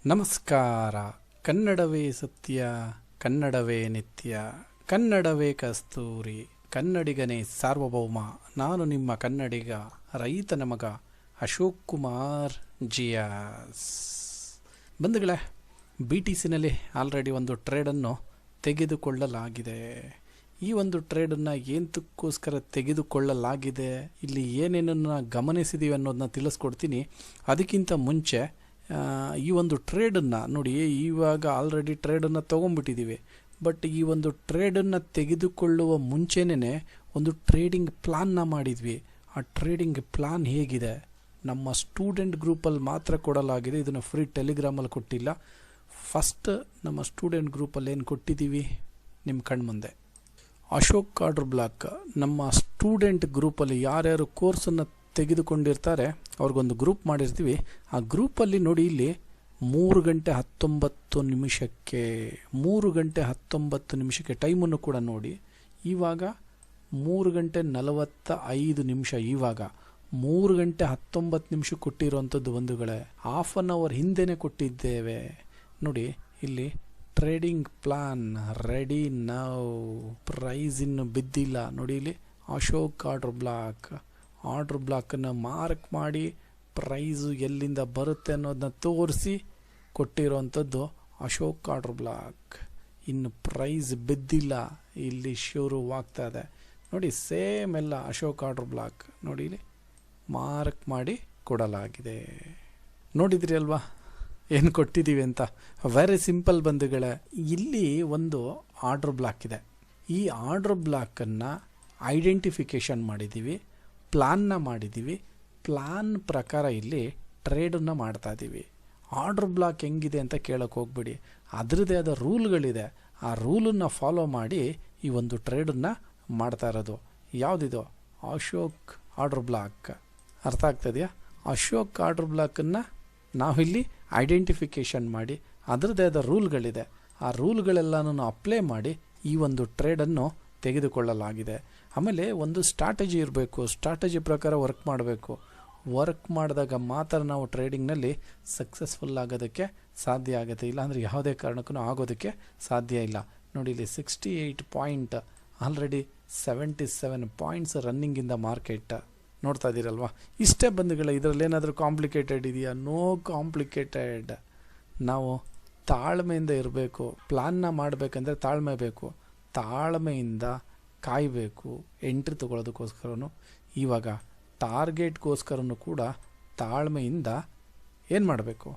ನಮಸ್ಕಾರ. ಕನ್ನಡವೇ ಸತ್ಯ, ಕನ್ನಡವೇ ನಿತ್ಯ, ಕನ್ನಡವೇ ಕಸ್ತೂರಿ, ಕನ್ನಡಿಗನೇ ಸಾರ್ವಭೌಮ. ನಾನು ನಿಮ್ಮ ಕನ್ನಡಿಗ, ರೈತನ ಮಗ ಅಶೋಕ್ ಕುಮಾರ್ ಜಿಯಾಸ್. ಬಂಧುಗಳೇ, BTCನಲ್ಲಿ ಆಲ್ರೆಡಿ ಒಂದು ಟ್ರೇಡನ್ನು ತೆಗೆದುಕೊಳ್ಳಲಾಗಿದೆ. ಈ ಒಂದು ಟ್ರೇಡನ್ನು ಏನಕ್ಕೋಸ್ಕರ ತೆಗೆದುಕೊಳ್ಳಲಾಗಿದೆ, ಇಲ್ಲಿ ಏನೇನನ್ನು ಗಮನಿಸಿದ್ದೀವಿ ಅನ್ನೋದನ್ನ ತಿಳಿಸ್ಕೊಡ್ತೀನಿ. ಅದಕ್ಕಿಂತ ಮುಂಚೆ ಈ ಒಂದು ಟ್ರೇಡನ್ನು ನೋಡಿ, ಇವಾಗ ಆಲ್ರೆಡಿ ಟ್ರೇಡನ್ನು ತೊಗೊಂಡ್ಬಿಟ್ಟಿದ್ದೀವಿ. ಬಟ್ ಈ ಒಂದು ಟ್ರೇಡನ್ನು ತೆಗೆದುಕೊಳ್ಳುವ ಮುಂಚೆನೇ ಒಂದು ಟ್ರೇಡಿಂಗ್ ಪ್ಲಾನ್ನ ಮಾಡಿದ್ವಿ. ಆ ಟ್ರೇಡಿಂಗ್ ಪ್ಲಾನ್ ಹೇಗಿದೆ, ನಮ್ಮ ಸ್ಟೂಡೆಂಟ್ ಗ್ರೂಪಲ್ಲಿ ಮಾತ್ರ ಕೊಡಲಾಗಿದೆ. ಇದನ್ನು ಫ್ರೀ ಟೆಲಿಗ್ರಾಮಲ್ಲಿ ಕೊಟ್ಟಿಲ್ಲ. ಫಸ್ಟ್ ನಮ್ಮ ಸ್ಟೂಡೆಂಟ್ ಗ್ರೂಪಲ್ಲಿ ಏನು ಕೊಟ್ಟಿದ್ದೀವಿ ನಿಮ್ಮ ಕಣ್ಮುಂದೆ. ಅಶೋಕ್ ಆರ್ಡರ್ ಬ್ಲಾಕ್ ನಮ್ಮ ಸ್ಟೂಡೆಂಟ್ ಗ್ರೂಪಲ್ಲಿ ಯಾರ್ಯಾರು ಕೋರ್ಸನ್ನು ತೆಗೆದುಕೊಂಡಿರ್ತಾರೆ ಅವ್ರಿಗೊಂದು ಗ್ರೂಪ್ ಮಾಡಿರ್ತೀವಿ. ಆ ಗ್ರೂಪಲ್ಲಿ ನೋಡಿ, ಇಲ್ಲಿ 3 ಗಂಟೆ 19 ನಿಮಿಷಕ್ಕೆ 3 ಗಂಟೆ 19 ನಿಮಿಷಕ್ಕೆ ಟೈಮನ್ನು ಕೂಡ ನೋಡಿ. ಇವಾಗ 3 ಗಂಟೆ 45 ನಿಮಿಷ. ಇವಾಗ 3 ಗಂಟೆ 19 ನಿಮಿಷ ಕೊಟ್ಟಿರುವಂಥದ್ದು ಬಂಧುಗಳೇ, ಹಾಫ್ ಆನ್ ಅವರ್ ಹಿಂದೆನೇ ಕೊಟ್ಟಿದ್ದೇವೆ. ನೋಡಿ, ಇಲ್ಲಿ trading plan ready now, price ಇನ್ನು ಬಿದ್ದಿಲ್ಲ. ನೋಡಿ, ಇಲ್ಲಿ ಅಶೋಕ್ ಆರ್ಡರ್ ಬ್ಲಾಕನ್ನು ಮಾರ್ಕ್ ಮಾಡಿ ಪ್ರೈಸು ಎಲ್ಲಿಂದ ಬರುತ್ತೆ ಅನ್ನೋದನ್ನ ತೋರಿಸಿ ಕೊಟ್ಟಿರೋವಂಥದ್ದು ಅಶೋಕ್ ಆರ್ಡರ್ ಬ್ಲಾಕ್. ಇನ್ನು ಪ್ರೈಸ್ ಬಿದ್ದಿಲ್ಲ, ಇಲ್ಲಿ ಶುರುವಾಗ್ತಾ ಇದೆ. ನೋಡಿ, ಸೇಮ್ ಎಲ್ಲ ಅಶೋಕ್ ಆರ್ಡರ್ ಬ್ಲಾಕ್ ನೋಡಿ, ಇಲ್ಲಿ ಮಾರ್ಕ್ ಮಾಡಿ ಕೊಡಲಾಗಿದೆ. ನೋಡಿದ್ರಿ ಅಲ್ವಾ ಏನು ಕೊಟ್ಟಿದ್ದೀವಿ ಅಂತ. ವೆರಿ ಸಿಂಪಲ್ ಬಂಧುಗಳೇ. ಇಲ್ಲಿ ಒಂದು ಆರ್ಡರ್ ಬ್ಲಾಕ್ ಇದೆ. ಈ ಆರ್ಡರ್ ಬ್ಲಾಕನ್ನು ಐಡೆಂಟಿಫಿಕೇಷನ್ ಮಾಡಿದ್ದೀವಿ, ಪ್ಲಾನ್ನ ಮಾಡಿದ್ದೀವಿ. ಪ್ಲಾನ್ ಪ್ರಕಾರ ಇಲ್ಲಿ ಟ್ರೇಡನ್ನು ಮಾಡ್ತಾ ಇದ್ದೀವಿ. ಆರ್ಡರ್ ಬ್ಲಾಕ್ ಹೆಂಗಿದೆ ಅಂತ ಕೇಳೋಕ್ಕೆ ಹೋಗ್ಬಿಡಿ, ಅದರದ್ದೇ ಆದ ರೂಲ್ಗಳಿದೆ. ಆ ರೂಲನ್ನು ಫಾಲೋ ಮಾಡಿ ಈ ಒಂದು ಟ್ರೇಡನ್ನು ಮಾಡ್ತಾ ಇರೋದು. ಯಾವುದಿದು? Ashok order block. ಅರ್ಥ ಆಗ್ತದೆಯಾ? ಅಶೋಕ್ ಆರ್ಡರ್ ಬ್ಲಾಕನ್ನು ನಾವಿಲ್ಲಿ ಐಡೆಂಟಿಫಿಕೇಷನ್ ಮಾಡಿ ಅದರದ್ದೇ ಆದ ರೂಲ್ಗಳಿದೆ. ಆ ರೂಲ್ಗಳೆಲ್ಲನೂ ಅಪ್ಲೈ ಮಾಡಿ ಈ ಒಂದು ಟ್ರೇಡನ್ನು ತೆಗೆದುಕೊಳ್ಳಲಾಗಿದೆ. ಆಮೇಲೆ ಒಂದು ಸ್ಟ್ರಾಟಜಿ ಇರಬೇಕು. ಸ್ಟ್ರಾಟಜಿ ಪ್ರಕಾರ ವರ್ಕ್ ಮಾಡಬೇಕು. ವರ್ಕ್ ಮಾಡಿದಾಗ ಮಾತ್ರ ನಾವು ಟ್ರೇಡಿಂಗ್ನಲ್ಲಿ ಸಕ್ಸಸ್ಫುಲ್ ಆಗೋದಕ್ಕೆ ಸಾಧ್ಯ ಆಗುತ್ತೆ. ಇಲ್ಲಾಂದರೆ ಯಾವುದೇ ಕಾರಣಕ್ಕೂ ಆಗೋದಕ್ಕೆ ಸಾಧ್ಯ ಇಲ್ಲ. ನೋಡಿ, ಇಲ್ಲಿ 68 ಪಾಯಿಂಟ್, ಆಲ್ರೆಡಿ 77 ಪಾಯಿಂಟ್ಸ್ ರನ್ನಿಂಗಿಂದ ಮಾರ್ಕೆಟ್ ನೋಡ್ತಾ ಇದ್ದೀರಲ್ವ. ಇಷ್ಟೇ ಬಂಧುಗಳೇ. ಇದರಲ್ಲಿ ಏನಾದರೂ ಕಾಂಪ್ಲಿಕೇಟೆಡ್ ಇದೆಯಾ? No complicated. ನಾವು ತಾಳ್ಮೆಯಿಂದ ಇರಬೇಕು. ಪ್ಲಾನ್ನ ಮಾಡಬೇಕಂದ್ರೆ ತಾಳ್ಮೆ ಬೇಕು. ತಾಳ್ಮೆಯಿಂದ ಕಾಯಬೇಕು ಎಂಟ್ರಿ ತೊಗೊಳ್ಳೋದಕ್ಕೋಸ್ಕರನು. ಇವಾಗ ಟಾರ್ಗೆಟ್ಗೋಸ್ಕರನು ಕೂಡ ತಾಳ್ಮೆಯಿಂದ ಏನು ಮಾಡಬೇಕು?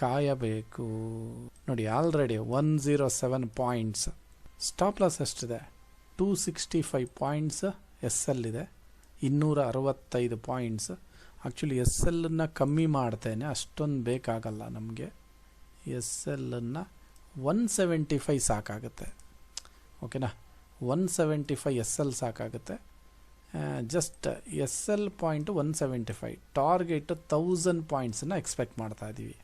ಕಾಯಬೇಕು. ನೋಡಿ, ಆಲ್ರೆಡಿ 107 ಪಾಯಿಂಟ್ಸ್. ಸ್ಟಾಪ್ ಲಾಸ್ ಎಷ್ಟಿದೆ? 265 ಪಾಯಿಂಟ್ಸ್ SL ಇದೆ. 265 ಪಾಯಿಂಟ್ಸ್. ಆ್ಯಕ್ಚುಲಿ SLನ್ನು ಕಮ್ಮಿ ಮಾಡ್ತೇನೆ, ಅಷ್ಟೊಂದು ಬೇಕಾಗಲ್ಲ ನಮಗೆ. SLನ್ನು 175 ಸಾಕಾಗುತ್ತೆ. ಓಕೆನಾ? 175 SL ಸಾಕಾಗುತ್ತೆ. ಜಸ್ಟ್ SL ಪಾಯಿಂಟು 175, ಟಾರ್ಗೆಟ್ 1000 ಪಾಯಿಂಟ್ಸನ್ನು ಎಕ್ಸ್ಪೆಕ್ಟ್ ಮಾಡ್ತಾ ಇದ್ದೀವಿ.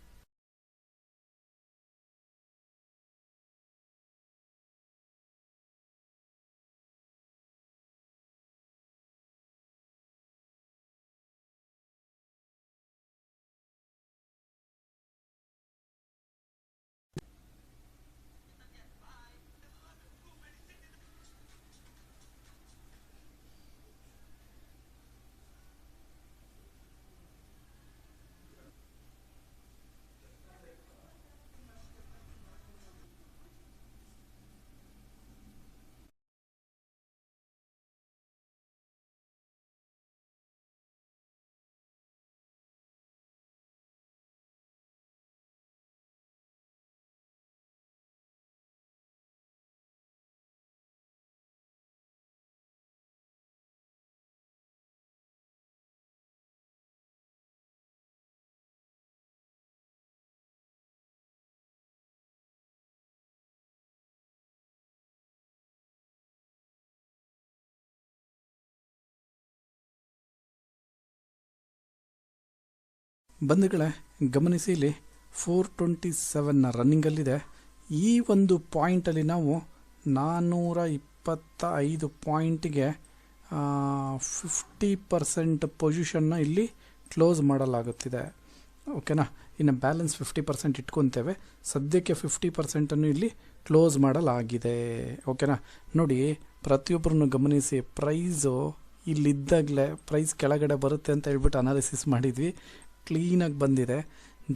ಬಂಧುಗಳೇ, ಗಮನಿಸಿ, ಇಲ್ಲಿ 427 ರನ್ನಿಂಗಲ್ಲಿದೆ. ಈ ಒಂದು ಪಾಯಿಂಟಲ್ಲಿ ನಾವು 425 ಪಾಯಿಂಟ್ಗೆ 50% ಪೊಸಿಷನ್ನ ಇಲ್ಲಿ ಕ್ಲೋಸ್ ಮಾಡಲಾಗುತ್ತಿದೆ. ಓಕೆನಾ. ಇನ್ನು ಬ್ಯಾಲೆನ್ಸ್ 50% ಇಟ್ಕೊತೇವೆ. ಸದ್ಯಕ್ಕೆ 50%ಅನ್ನು ಇಲ್ಲಿ ಕ್ಲೋಸ್ ಮಾಡಲಾಗಿದೆ. ಓಕೆನಾ. ನೋಡಿ, ಪ್ರತಿಯೊಬ್ಬರನ್ನು ಗಮನಿಸಿ. ಪ್ರೈಸು ಇಲ್ಲಿದ್ದಾಗಲೇ ಪ್ರೈಸ್ ಕೆಳಗಡೆ ಬರುತ್ತೆ ಅಂತ ಹೇಳ್ಬಿಟ್ಟು ಅನಾಲಿಸಿಸ್ ಮಾಡಿದ್ವಿ. ಕ್ಲೀನಾಗಿ ಬಂದಿದೆ.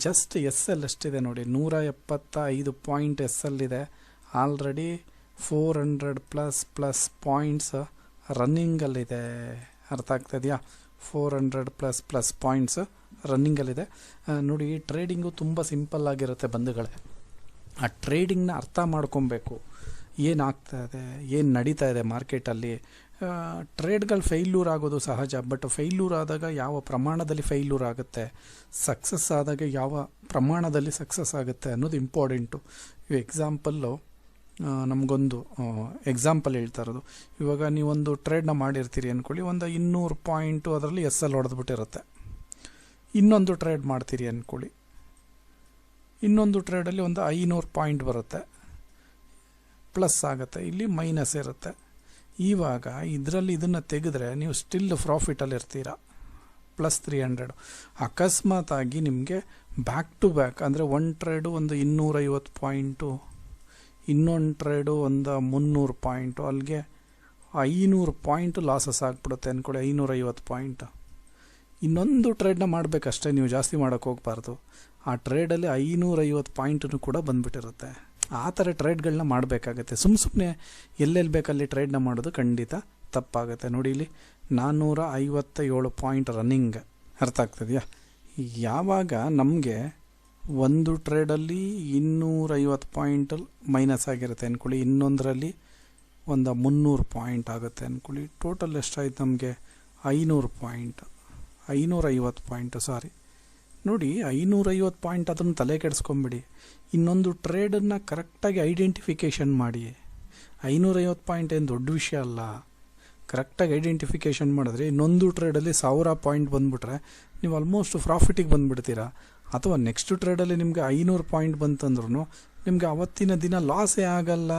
ಜಸ್ಟ್ ಎಸ್ ಎಲ್ ಎಷ್ಟಿದೆ ನೋಡಿ, 175 ಪಾಯಿಂಟ್ ಎಸ್ ಎಲ್ ಇದೆ. ಆಲ್ರೆಡಿ 400+ ಪಾಯಿಂಟ್ಸ್ ರನ್ನಿಂಗಲ್ಲಿದೆ. ಅರ್ಥ ಆಗ್ತಾಯಿದೆಯಾ? 400+ ಪಾಯಿಂಟ್ಸ್ ರನ್ನಿಂಗಲ್ಲಿದೆ. ನೋಡಿ, ಟ್ರೇಡಿಂಗು ತುಂಬ ಸಿಂಪಲ್ ಆಗಿರುತ್ತೆ ಬಂಧುಗಳೇ. ಆ ಟ್ರೇಡಿಂಗ್ನ ಅರ್ಥ ಮಾಡ್ಕೊಬೇಕು. ಏನಾಗ್ತಾಯಿದೆ, ಏನು ನಡೀತಾ ಇದೆ ಮಾರ್ಕೆಟಲ್ಲಿ. ಟ್ರೇಡ್ಗಳು ಫೇಲ್ಯೂರ್ ಆಗೋದು ಸಹಜ. ಬಟ್ ಫೇಲ್ಯೂರ್ ಆದಾಗ ಯಾವ ಪ್ರಮಾಣದಲ್ಲಿ ಫೇಲ್ಯೂರ್ ಆಗುತ್ತೆ, ಸಕ್ಸಸ್ ಆದಾಗ ಯಾವ ಪ್ರಮಾಣದಲ್ಲಿ ಸಕ್ಸಸ್ ಆಗುತ್ತೆ ಅನ್ನೋದು ಇಂಪಾರ್ಟೆಂಟು. ಎಕ್ಸಾಂಪಲ್ಲು, ನಮಗೊಂದು ಎಕ್ಸಾಂಪಲ್ ಹೇಳ್ತಾ ಇರೋದು. ಇವಾಗ ನೀವೊಂದು ಟ್ರೇಡ್ನ ಮಾಡಿರ್ತೀರಿ ಅಂದ್ಕೊಳ್ಳಿ, ಒಂದು 200 ಪಾಯಿಂಟು ಅದರಲ್ಲಿ ಎಸ್ ಎಲ್ ಹೊಡೆದ್ಬಿಟ್ಟಿರುತ್ತೆ. ಇನ್ನೊಂದು ಟ್ರೇಡ್ ಮಾಡ್ತೀರಿ ಅಂದ್ಕೊಳ್ಳಿ, ಇನ್ನೊಂದು ಟ್ರೇಡಲ್ಲಿ ಒಂದು 500 ಪಾಯಿಂಟ್ ಬರುತ್ತೆ, ಪ್ಲಸ್ ಆಗುತ್ತೆ, ಇಲ್ಲಿ ಮೈನಸ್ ಇರುತ್ತೆ. ಇವಾಗ ಇದರಲ್ಲಿ ಇದನ್ನು ತೆಗೆದ್ರೆ ನೀವು ಸ್ಟಿಲ್ ಪ್ರಾಫಿಟಲ್ಲಿ ಇರ್ತೀರ, +300. ಅಕಸ್ಮಾತಾಗಿ ನಿಮಗೆ ಬ್ಯಾಕ್ ಟು ಬ್ಯಾಕ್ ಅಂದರೆ ಒಂದು ಟ್ರೇಡು ಒಂದು 250 ಪಾಯಿಂಟು, ಇನ್ನೊಂದು ಟ್ರೇಡು ಒಂದು 300 ಪಾಯಿಂಟು, ಅಲ್ಲಿಗೆ 500 ಪಾಯಿಂಟು ಲಾಸಸ್ ಆಗಿಬಿಡುತ್ತೆ ಅಂದ್ಕೊಳ್ಳಿ. 550 ಪಾಯಿಂಟ್. ಇನ್ನೊಂದು ಟ್ರೇಡ್ನ ಮಾಡಬೇಕಷ್ಟೇ, ನೀವು ಜಾಸ್ತಿ ಮಾಡೋಕ್ಕೆ ಹೋಗಬಾರ್ದು. ಆ ಟ್ರೇಡಲ್ಲಿ 550 ಪಾಯಿಂಟನ್ನು ಕೂಡ ಬಂದುಬಿಟ್ಟಿರುತ್ತೆ. ಆ ಥರ ಟ್ರೇಡ್ಗಳನ್ನ ಮಾಡಬೇಕಾಗತ್ತೆ. ಸುಮ್ಮನೆ ಎಲ್ಲೆಲ್ಲಿ ಬೇಕಲ್ಲಿ ಟ್ರೇಡ್ನ ಮಾಡೋದು ಖಂಡಿತ ತಪ್ಪಾಗುತ್ತೆ. ನೋಡಿ, ಇಲ್ಲಿ 457 ಪಾಯಿಂಟ್ ರನ್ನಿಂಗ್. ಅರ್ಥ ಆಗ್ತದೆಯಾ? ಯಾವಾಗ ನಮಗೆ ಒಂದು ಟ್ರೇಡಲ್ಲಿ 250 ಪಾಯಿಂಟ್ ಮೈನಸ್ ಆಗಿರುತ್ತೆ ಅಂದ್ಕೊಳ್ಳಿ, ಇನ್ನೊಂದರಲ್ಲಿ ಒಂದು 300 ಪಾಯಿಂಟ್ ಆಗುತ್ತೆ ಅಂದ್ಕೊಳ್ಳಿ, ಟೋಟಲ್ ಎಷ್ಟಾಯ್ತು ನಮಗೆ? 500 ಪಾಯಿಂಟ್, 550 ಪಾಯಿಂಟು, ಸಾರಿ. ನೋಡಿ, 550 ಪಾಯಿಂಟ್ ಅದನ್ನು ತಲೆ ಕೆಡಿಸ್ಕೊಂಬಿಡಿ. ಇನ್ನೊಂದು ಟ್ರೇಡನ್ನು ಕರೆಕ್ಟಾಗಿ ಐಡೆಂಟಿಫಿಕೇಷನ್ ಮಾಡಿ. 550 ಪಾಯಿಂಟ್ ಏನು ದೊಡ್ಡ ವಿಷಯ ಅಲ್ಲ. ಕರೆಕ್ಟಾಗಿ ಐಡೆಂಟಿಫಿಕೇಷನ್ ಮಾಡಿದ್ರೆ ಇನ್ನೊಂದು ಟ್ರೇಡಲ್ಲಿ 1000 ಪಾಯಿಂಟ್ ಬಂದುಬಿಟ್ರೆ ನೀವು ಆಲ್ಮೋಸ್ಟ್ ಪ್ರಾಫಿಟಿಗೆ ಬಂದುಬಿಡ್ತೀರಾ. ಅಥವಾ ನೆಕ್ಸ್ಟ್ ಟ್ರೇಡಲ್ಲಿ ನಿಮಗೆ 500 ಪಾಯಿಂಟ್ ಬಂತಂದ್ರೂ ನಿಮಗೆ ಅವತ್ತಿನ ದಿನ ಲಾಸೇ ಆಗಲ್ಲ.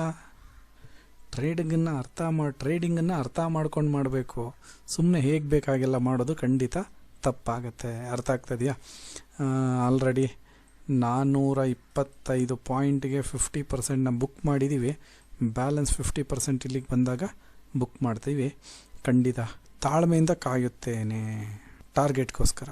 ಟ್ರೇಡಿಂಗನ್ನು ಅರ್ಥ ಮಾಡ್ಕೊಂಡು ಮಾಡಬೇಕು. ಸುಮ್ಮನೆ ಹೇಗೆ ಬೇಕಾಗೆಲ್ಲ ಮಾಡೋದು ಖಂಡಿತ ತಪ್ಪಾಗತ್ತೆ. ಅರ್ಥ ಆಗ್ತದೆಯಾ? ಆಲ್ರೆಡಿ 425 ಪಾಯಿಂಟ್ಗೆ 50%ನ ಬುಕ್ ಮಾಡಿದ್ದೀವಿ. ಬ್ಯಾಲೆನ್ಸ್ 50% ಇಲ್ಲಿಗೆ ಬಂದಾಗ ಬುಕ್ ಮಾಡ್ತೀವಿ. ಖಂಡಿತ ತಾಳ್ಮೆಯಿಂದ ಕಾಯುತ್ತೇನೆ ಟಾರ್ಗೆಟ್ಗೋಸ್ಕರ.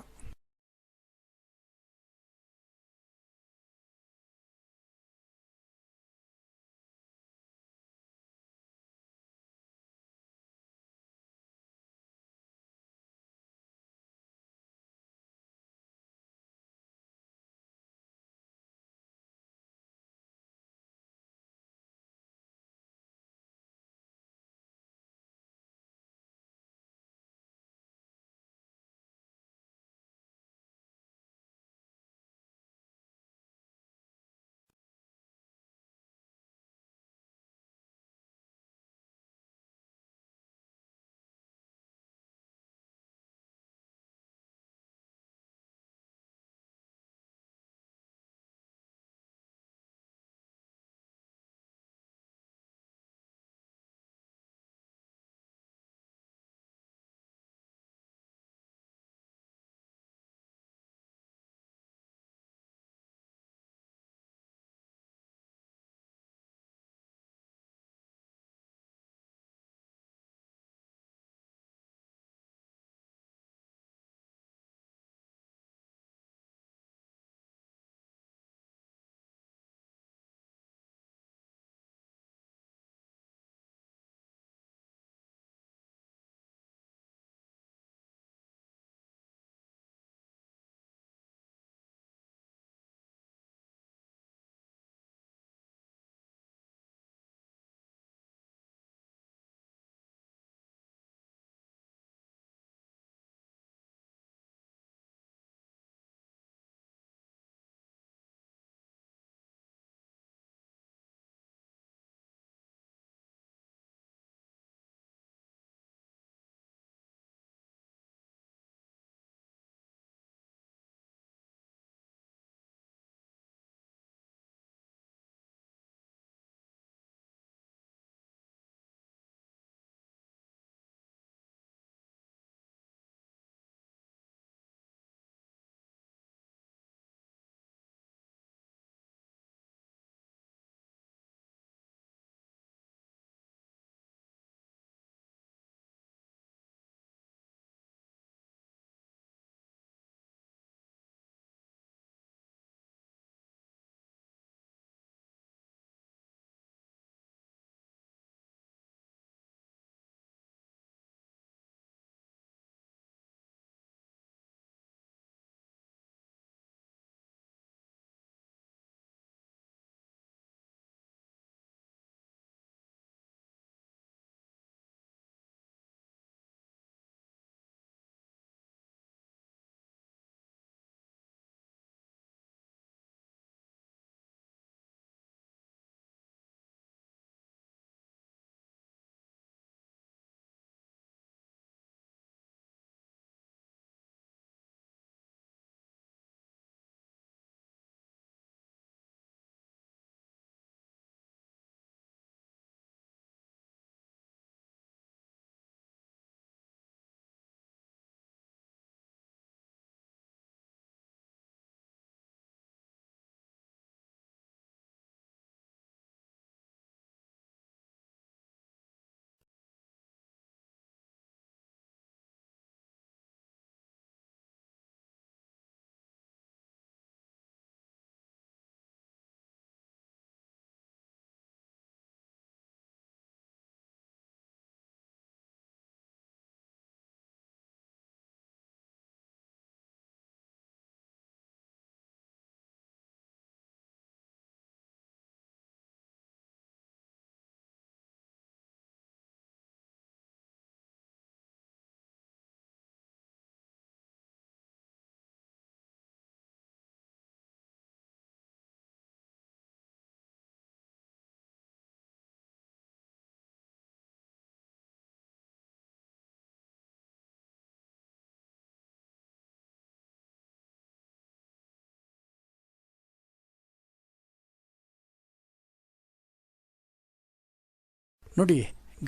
ನೋಡಿ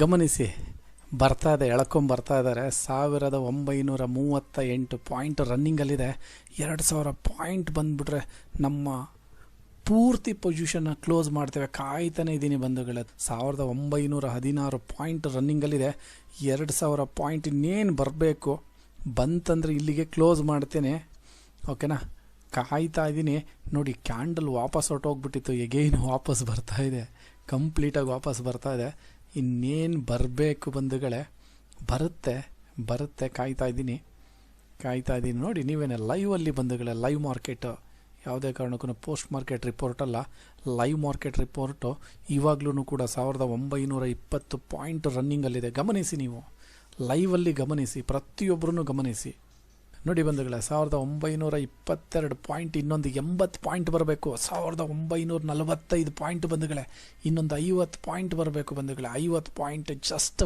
ಗಮನಿಸಿ, ಬರ್ತಾ ಇದೆ, ಎಳ್ಕೊಂಬರ್ತಾ ಇದ್ದಾರೆ. 1938 ಪಾಯಿಂಟ್ ರನ್ನಿಂಗಲ್ಲಿದೆ. 2000 ಪಾಯಿಂಟ್ ಬಂದುಬಿಟ್ರೆ ನಮ್ಮ ಪೂರ್ತಿ ಪೊಸಿಷನ್ನ ಕ್ಲೋಸ್ ಮಾಡ್ತೇವೆ. ಕಾಯ್ತಾನೆ ಇದ್ದೀನಿ ಬಂಧುಗಳೇ. 1916 ಪಾಯಿಂಟ್ ರನ್ನಿಂಗಲ್ಲಿದೆ. 2000 ಪಾಯಿಂಟ್ ಇನ್ನೇನು ಬರಬೇಕು, ಬಂತಂದರೆ ಇಲ್ಲಿಗೆ ಕ್ಲೋಸ್ ಮಾಡ್ತೇನೆ. ಓಕೆನಾ, ಕಾಯ್ತಾ ಇದ್ದೀನಿ. ನೋಡಿ ಕ್ಯಾಂಡಲ್ ವಾಪಸ್ ಹೊರಟೋಗ್ಬಿಟ್ಟಿತ್ತು, ಎಗೈನ್ ವಾಪಸ್ ಬರ್ತಾ ಇದೆ, ಕಂಪ್ಲೀಟಾಗಿ ವಾಪಸ್ ಬರ್ತಾ ಇದೆ. ಇನ್ನೇನು ಬರಬೇಕು ಬಂಧುಗಳೇ, ಬರುತ್ತೆ. ಕಾಯ್ತಾ ಇದ್ದೀನಿ. ನೋಡಿ ನೀವೇನೇ ಲೈವಲ್ಲಿ ಬಂಧುಗಳೇ, ಲೈವ್ ಮಾರ್ಕೆಟು ಯಾವುದೇ ಕಾರಣಕ್ಕೂ ಪೋಸ್ಟ್ ಮಾರ್ಕೆಟ್ ರಿಪೋರ್ಟ್ ಅಲ್ಲ, ಲೈವ್ ಮಾರ್ಕೆಟ್ ರಿಪೋರ್ಟು. ಇವಾಗಲೂ ಕೂಡ 1920 ಪಾಯಿಂಟ್ ರನ್ನಿಂಗಲ್ಲಿದೆ. ಗಮನಿಸಿ, ನೀವು ಲೈವಲ್ಲಿ ಗಮನಿಸಿ, ಪ್ರತಿಯೊಬ್ಬರೂ ಗಮನಿಸಿ. ನೋಡಿ ಬಂಧುಗಳೇ, 1922 ಪಾಯಿಂಟ್, ಇನ್ನೊಂದು 80 ಪಾಯಿಂಟ್ ಬರಬೇಕು. 1945 ಪಾಯಿಂಟ್ ಬಂಧುಗಳೇ, ಇನ್ನೊಂದು 50 ಪಾಯಿಂಟ್ ಬರಬೇಕು ಬಂಧುಗಳೇ. 50 ಪಾಯಿಂಟ್, ಜಸ್ಟ್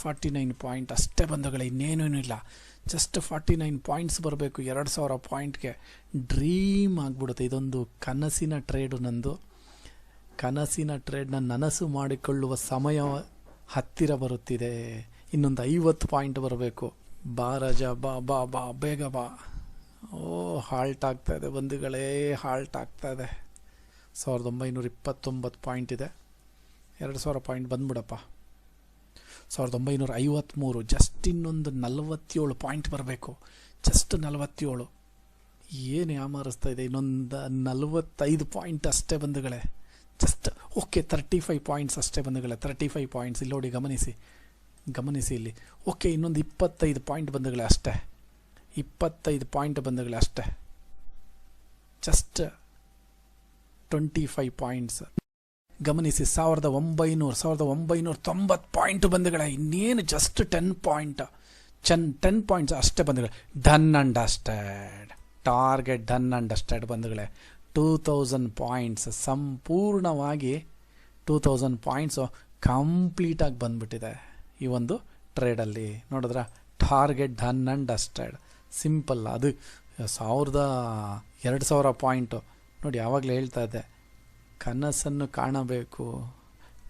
49 ಪಾಯಿಂಟ್ ಅಷ್ಟೇ ಬಂಧುಗಳೇ, ಇನ್ನೇನೂ ಇಲ್ಲ. ಜಸ್ಟ್ 49 ಪಾಯಿಂಟ್ಸ್ ಬರಬೇಕು 2000 ಪಾಯಿಂಟ್ಗೆ. ಡ್ರೀಮ್ ಆಗಿಬಿಡುತ್ತೆ. ಇದೊಂದು ಕನಸಿನ ಟ್ರೇಡು ನಂದು. ಕನಸಿನ ಟ್ರೇಡ್ನ ನನಸು ಮಾಡಿಕೊಳ್ಳುವ ಸಮಯ ಹತ್ತಿರ ಬರುತ್ತಿದೆ. ಇನ್ನೊಂದು 50 ಪಾಯಿಂಟ್ ಬರಬೇಕು. ಬಾ ರಾಜ, ಬಾ ಬೇಗ ಬಾ. ಹಾಲ್ಟ್ ಆಗ್ತಾ ಇದೆ ಬಂಧುಗಳೇ, ಹಾಲ್ಟ್ ಆಗ್ತಾ ಇದೆ. 1929 ಪಾಯಿಂಟ್ ಇದೆ. 2000 ಪಾಯಿಂಟ್ ಬಂದ್ಬಿಡಪ್ಪ. 1953, ಜಸ್ಟ್ ಇನ್ನೊಂದು 47 ಪಾಯಿಂಟ್ ಬರಬೇಕು. ಜಸ್ಟ್ 47. ಏನು ಯಾಮಾರಿಸ್ತಾ ಇದೆ, ಇನ್ನೊಂದು 45 ಪಾಯಿಂಟ್ ಅಷ್ಟೇ ಬಂಧುಗಳೇ. ಜಸ್ಟ್ ಓಕೆ, 35 ಪಾಯಿಂಟ್ಸ್ ಅಷ್ಟೇ ಬಂಧುಗಳೇ. 35 ಪಾಯಿಂಟ್ಸ್ ಇಲ್ಲಿ ನೋಡಿ, ಗಮನಿಸಿ ಇಲ್ಲಿ. ಓಕೆ, ಇನ್ನೊಂದು 25 ಪಾಯಿಂಟ್ ಬಂಧುಗಳೇ ಅಷ್ಟೇ. 25 ಪಾಯಿಂಟ್ ಬಂಧುಗಳೇ ಅಷ್ಟೇ. Just 25 points. ಗಮನಿಸಿ, 1990 ಪಾಯಿಂಟ್ ಬಂಧುಗಳೇ. ಇನ್ನೇನು ಜಸ್ಟ್ 10 ಪಾಯಿಂಟ್ಸ್ ಅಷ್ಟೇ ಬಂಧುಗಳೇ. Done and dusted. Target done and dusted ಬಂಧುಗಳೇ. 2000 ಪಾಯಿಂಟ್ಸ್ ಸಂಪೂರ್ಣವಾಗಿ 2000 ಪಾಯಿಂಟ್ಸು ಕಂಪ್ಲೀಟಾಗಿ ಬಂದ್ಬಿಟ್ಟಿದೆ ಈ ಒಂದು ಟ್ರೇಡಲ್ಲಿ. ನೋಡಿದ್ರ, target done and dusted. Simple. ಅದು 2000 ಪಾಯಿಂಟು ನೋಡಿ. ಯಾವಾಗಲೇ ಹೇಳ್ತಾ ಇದ್ದೆ, ಕನಸನ್ನು ಕಾಣಬೇಕು,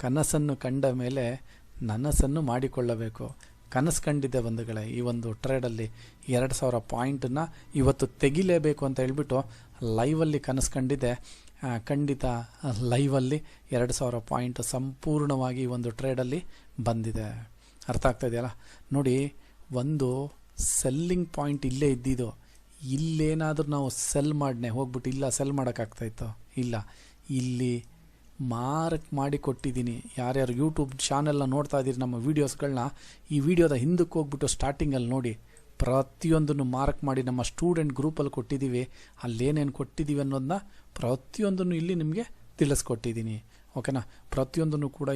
ಕನಸನ್ನು ಕಂಡ ಮೇಲೆ ನನಸನ್ನು ಮಾಡಿಕೊಳ್ಳಬೇಕು. ಕನಸು ಕಂಡಿದ್ದೆ ಬಂಧುಗಳೇ, ಈ ಒಂದು ಟ್ರೇಡಲ್ಲಿ 2000 ಪಾಯಿಂಟನ್ನು ಇವತ್ತು ತೆಗಿಲೇಬೇಕು ಅಂತ ಹೇಳ್ಬಿಟ್ಟು ಲೈವಲ್ಲಿ ಕನಸು ಕಂಡಿದ್ದೆ. ಖಂಡಿತ ಲೈವಲ್ಲಿ 2000 ಪಾಯಿಂಟ್ ಸಂಪೂರ್ಣವಾಗಿ ಈ ಒಂದು ಟ್ರೇಡಲ್ಲಿ ಬಂದಿದೆ. ಅರ್ಥ ಆಗ್ತಾ ಇದೆಯಲ್ಲ? ನೋಡಿ, ಒಂದು ಸೆಲ್ಲಿಂಗ್ ಪಾಯಿಂಟ್ ಇಲ್ಲೇ ಇದ್ದಿದ್ದು. ಇಲ್ಲೇನಾದರೂ ನಾವು ಸೆಲ್ ಮಾಡನೆ ಹೋಗ್ಬಿಟ್ಟು ಇಲ್ಲ ಸೆಲ್ ಮಾಡೋಕ್ಕಾಗ್ತಾಯಿತ್ತು? ಇಲ್ಲ, ಇಲ್ಲಿ ಮಾರ್ಕ್ ಮಾಡಿ ಕೊಟ್ಟಿದ್ದೀನಿ. ಯಾರ್ಯಾರು ಯೂಟ್ಯೂಬ್ ಚಾನೆಲ್ನ ನೋಡ್ತಾ ಇದ್ದೀರಿ ನಮ್ಮ ವೀಡಿಯೋಸ್ಗಳನ್ನ, ಈ ವಿಡಿಯೋದ ಹಿಂದಕ್ಕೆ ಹೋಗ್ಬಿಟ್ಟು ಸ್ಟಾರ್ಟಿಂಗಲ್ಲಿ ನೋಡಿ. ಪ್ರತಿಯೊಂದನ್ನು ಮಾರ್ಕ್ ಮಾಡಿ ನಮ್ಮ ಸ್ಟೂಡೆಂಟ್ ಗ್ರೂಪಲ್ಲಿ ಕೊಟ್ಟಿದ್ದೀವಿ. ಅಲ್ಲೇನೇನು ಕೊಟ್ಟಿದ್ದೀವಿ ಅನ್ನೋದನ್ನ ಪ್ರತಿಯೊಂದನ್ನು ಇಲ್ಲಿ ನಿಮಗೆ ತಿಳಿಸ್ಕೊಟ್ಟಿದ್ದೀನಿ. ಓಕೆನಾ? ಪ್ರತಿಯೊಂದನ್ನು ಕೂಡ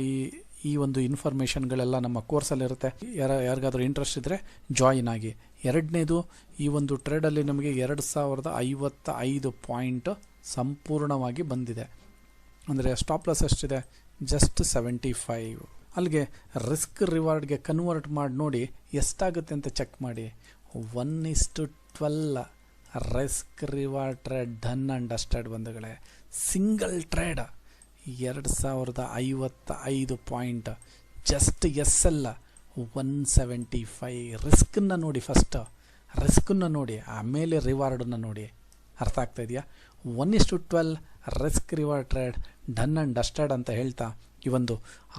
ಈ ಒಂದು ಇನ್ಫಾರ್ಮೇಷನ್ಗಳೆಲ್ಲ ನಮ್ಮ ಕೋರ್ಸಲ್ಲಿರುತ್ತೆ. ಯಾರಿಗಾದ್ರೂ ಇಂಟ್ರೆಸ್ಟ್ ಇದ್ದರೆ ಜಾಯಿನ್ ಆಗಿ. ಎರಡನೇದು, ಈ ಒಂದು ಟ್ರೇಡಲ್ಲಿ ನಮಗೆ 2055 ಪಾಯಿಂಟ್ ಸಂಪೂರ್ಣವಾಗಿ ಬಂದಿದೆ. ಅಂದರೆ ಸ್ಟಾಪ್ ಲಾಸ್ ಎಷ್ಟಿದೆ? ಜಸ್ಟ್ 75. ಅಲ್ಲಿಗೆ ರಿಸ್ಕ್ ರಿವಾರ್ಡ್ಗೆ ಕನ್ವರ್ಟ್ ಮಾಡಿ ನೋಡಿ ಎಷ್ಟಾಗುತ್ತೆ ಅಂತ ಚೆಕ್ ಮಾಡಿ. 1:12 risk reward trade done and dusted ಬಂಧುಗಳೇ. Single trade 2055 point. Just SL 175. ರಿಸ್ಕನ್ನು ನೋಡಿ, ಫಸ್ಟ್ ರಿಸ್ಕನ್ನು ನೋಡಿ, ಆಮೇಲೆ ರಿವಾರ್ಡನ್ನು ನೋಡಿ. ಅರ್ಥ ಆಗ್ತಾ ಇದೆಯಾ? 1:12 risk reward trade done and dusted ಅಂತ ಹೇಳ್ತಾ ಈ ಒಂದು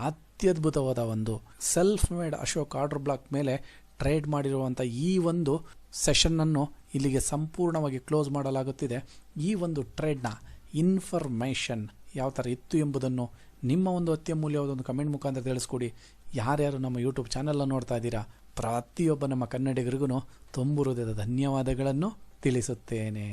ಅತ್ಯದ್ಭುತವಾದ ಒಂದು self made Ashok order block ಮೇಲೆ ಟ್ರೇಡ್ ಮಾಡಿರುವಂಥ ಈ ಒಂದು ಸೆಷನ್ನನ್ನು ಇಲ್ಲಿಗೆ ಸಂಪೂರ್ಣವಾಗಿ ಕ್ಲೋಸ್ ಮಾಡಲಾಗುತ್ತಿದೆ. ಈ ಒಂದು ಟ್ರೇಡ್ನ ಇನ್ಫಾರ್ಮೇಷನ್ ಯಾವ ಥರ ಇತ್ತು ಎಂಬುದನ್ನು ನಿಮ್ಮ ಒಂದು ಅತ್ಯಮೂಲ್ಯವಾದ ಒಂದು ಕಮೆಂಟ್ ಮುಖಾಂತರ ತಿಳಿಸ್ಕೊಡಿ. ಯಾರ್ಯಾರು ನಮ್ಮ ಯೂಟ್ಯೂಬ್ ಚಾನಲ್ನ ನೋಡ್ತಾ ಇದ್ದೀರಾ, ಪ್ರತಿಯೊಬ್ಬ ನಮ್ಮ ಕನ್ನಡಿಗರಿಗೂ ತುಂಬ ಹೃದಯದ ಧನ್ಯವಾದಗಳನ್ನು ತಿಳಿಸುತ್ತೇನೆ.